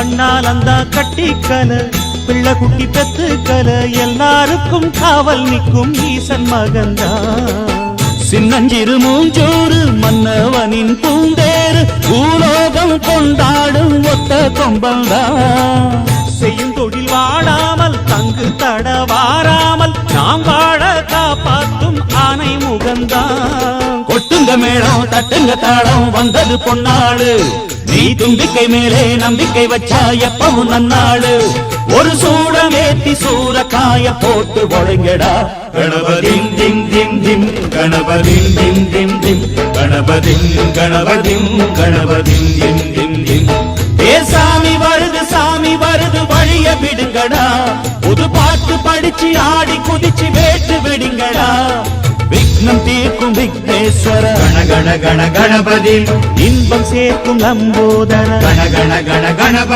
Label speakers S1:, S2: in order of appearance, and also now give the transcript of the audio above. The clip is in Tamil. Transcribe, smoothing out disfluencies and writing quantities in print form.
S1: கண்ணால் அந்த கட்டிக்கல பிள்ளை குட்டி பெத்துக்கல எல்லாருக்கும் காவல் நிற்கும் ஈசன் மகந்தா சின்னஞ்சிறு மூஞ்சூறு மன்னவனின் பூந்தேறு பூலோகம் கொண்டாடும் ஒத்த கொம்பந்தா செய்யும் தொழில் வாடாமல் தங்கு தட வாராமல் நாம் வாழ காப்பாற்றும் ஆனை முகந்தா கொட்டுங்க மேளம் தட்டுங்க தாளம் வந்தது பொன்னாடு நீ தும்பிக்கை மேலே நம்பிக்கை வச்சா எப்பவும் நன்னாடு ஒரு சூடமேத்தி சூரக்காய போட்டு ஒழுங்கடா கணபதிம் திம் திம் திம் கணபதிம் திம் திம் திம் கணபதிம் கணபதிம் கணபதிம் திம் திம் திம் ஏ சாமி வருது வழிய விடுங்கடா புது பாட்டு படிச்சு ஆடி குதிச்சு வேட்டு விடுங்கடா விக்னம் தீர்க்கும் விக்னேஸ்வர கண கண கண கணபதி இன்பம் சேர்க்கும் லம்போதர கண கண கண கணபதி